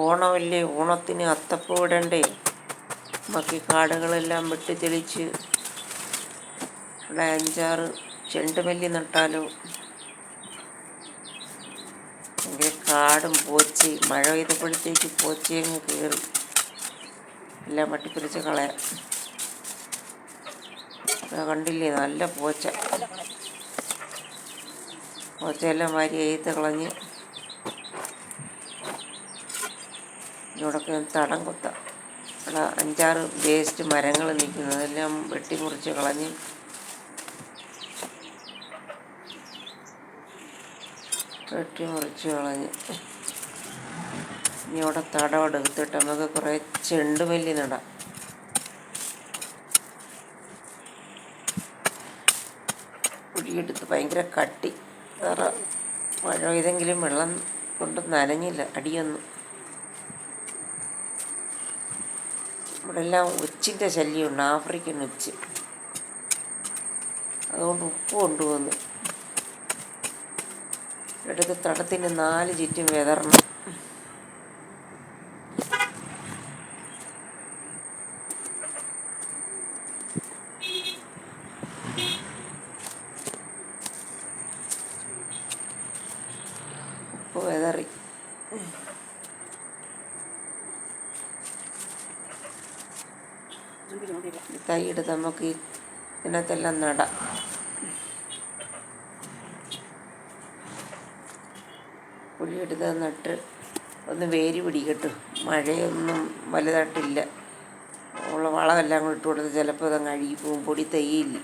ഓണമല്ലേ, ഓണത്തിന് അത്തപ്പൂ ഇടണ്ടേ? നമുക്ക് കാടുകളെല്ലാം വെട്ടി തെളിച്ച് ഇവിടെ 5-6 ചെണ്ടുമല്ലി നട്ടാലോ? ഭയങ്കര കാടും പോച്ചയും, മഴ പെയ്തപ്പോഴത്തേക്ക് പോച്ചയങ്ങ് കയറി എല്ലാം വെട്ടിപ്പിടിച്ച് കളയാം. കണ്ടില്ലേ, നല്ല പോച്ചയെല്ലാം വാരി എഴുത്ത് കളഞ്ഞ് ഇവിടൊക്കെ തടം കൊത്താം. ഇവിടെ 5-6 വേസ്റ്റ് മരങ്ങൾ നിൽക്കുന്നു, അതെല്ലാം വെട്ടിമുറിച്ച് കളഞ്ഞ് ഇനി അവിടെ തടം എടുത്തിട്ട് നമുക്ക് കുറേ ചെണ്ടുമല്ലി നടാം. കുഴിയെടുത്ത് ഭയങ്കര കട്ടി, വേറെ മഴ പെയ്തെങ്കിലും വെള്ളം കൊണ്ട് നനഞ്ഞില്ല അടിയൊന്നും. ഇവിടെ എല്ലാം ഒച്ചിൻ്റെ ശല്യമുണ്ട്, ആഫ്രിക്കൻ ഒച്ച്. അതുകൊണ്ട് ഉപ്പ് കൊണ്ടുവന്നു എടുത്ത് തടത്തിന് 4 ചുറ്റും വിതറണം. ഉപ്പ് വിതറി തൈയെടുത്ത് നമുക്ക് ഇതിനകത്തെല്ലാം നടാം. കുഴിയെടുത്ത് നട്ട് ഒന്ന് വേര് പിടിക്കട്ടെ. മഴയൊന്നും വലുതായിട്ടില്ല, ഉള്ള വളമെല്ലാം കൂടി ഇട്ട് കൊടുത്ത് ചിലപ്പോൾ അതങ്ങ് അഴുകിപ്പോവും, പൊടി തൈയില്ല.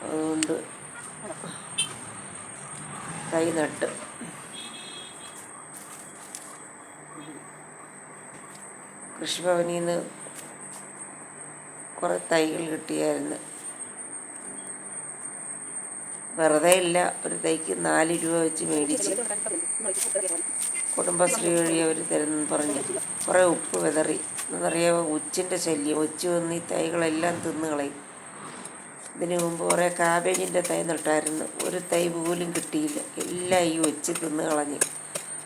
അതുകൊണ്ട് തൈ നട്ട് കൃഷിഭവനിൽ നിന്ന് കുറേ തൈകൾ കിട്ടിയായിരുന്നു. വെറുതെ ഇല്ല, ഒരു തൈക്ക് 4 രൂപ വെച്ച് മേടിച്ച് കുടുംബശ്രീ വഴി അവർ തരുന്നെന്ന് പറഞ്ഞ് കുറേ ഉപ്പ് വിതറി. എന്നറിയാമോ, ഉച്ചിൻ്റെ ശല്യം, ഒച്ച് വന്ന് ഈ തൈകളെല്ലാം തിന്ന് കളയും. ഇതിന് മുമ്പ് കുറേ കാബേജിൻ്റെ തൈ നട്ടായിരുന്നു, ഒരു തൈ പോലും കിട്ടിയില്ല, എല്ലാം ഈ ഒച്ച് തിന്ന് കളഞ്ഞ്.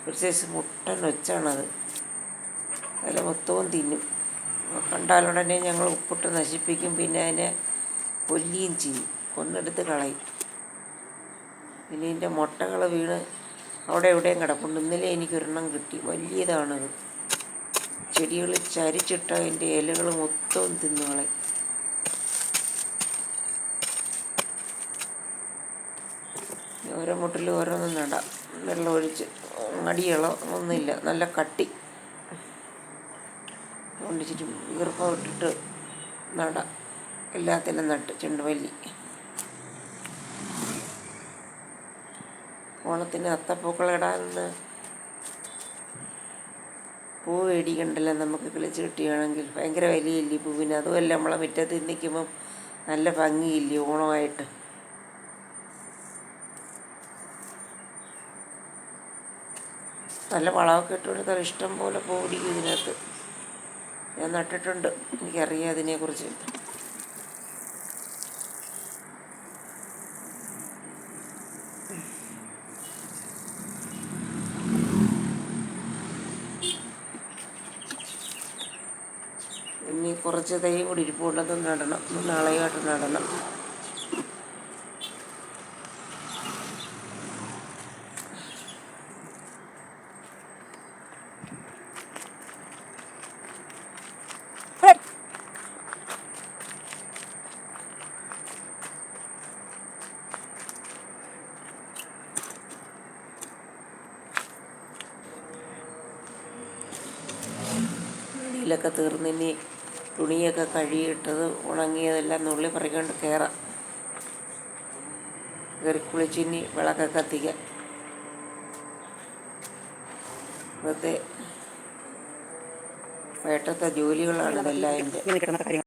ഒരു സൈസ് മുട്ടൻ ഒച്ചാണത്, അതിൽ മൊത്തവും തിന്നും. കണ്ടാലുടനെ ഞങ്ങൾ ഉപ്പിട്ട് നശിപ്പിക്കും, പിന്നെ അതിനെ കൊല്ലുകയും ചെയ്യും, കൊന്നെടുത്ത് കളയും. പിന്നെ ഇതിൻ്റെ മുട്ടകൾ വീണ് അവിടെ എവിടെയും കിടപ്പുണ്ട്. ഇന്നലെ എനിക്കൊരെണ്ണം കിട്ടി, വലിയതാണത്. ചെടികൾ ചരിച്ചിട്ട അതിൻ്റെ ഇലകൾ മൊത്തവും തിന്നു കളയും. ഓരോ മുട്ടിലും ഓരോന്നും നടാം, വെള്ളം ഒഴിച്ച്. അടിയളോ ഒന്നുമില്ല, നല്ല കട്ടി കൊണ്ടിച്ചിട്ട് ഈർപ്പം ഇട്ടിട്ട് നടാം. എല്ലാത്തിനും നട്ട് ചെണ്ടുമല്ലി. ഓണത്തിന് അത്തപ്പൂക്കളിടാമെന്ന് പൂ മേടിക്കണ്ടല്ലോ, നമുക്ക് കിളിച്ച് കിട്ടുകയാണെങ്കിൽ. ഭയങ്കര വിലയില്ലേ പൂവിന്, അതുമല്ല നമ്മളെ മുറ്റത്ത് നിൽക്കുമ്പം നല്ല ഭംഗിയില്ലേ ഓണമായിട്ട്. നല്ല വളമൊക്കെ ഇട്ട് കൊടുത്താൽ ഇഷ്ടം പോലെ പൂ പിടിക്കും ഇതിനകത്ത്. ഞാൻ നട്ടിട്ടുണ്ട്, എനിക്കറിയാം അതിനെക്കുറിച്ച്. ഇനി കുറച്ച് തൈ കൂടി ഇരിപ്പുള്ളത് നടണം, നാളെയായിട്ട് നടണം. ഇതിലൊക്കെ തീർന്നിനി തുണിയൊക്കെ കഴുകിയിട്ടത് ഉണങ്ങിയതെല്ലാം നുള്ളി പറിക്കൊണ്ട് കയറാം. കയറി കുളിച്ചിനി വിളക്കൊക്കെ കത്തിക്കാം. ഇന്നത്തെ വൈകിട്ടത്തെ ജോലികളാണ് ഇതെല്ലാം എൻ്റെ.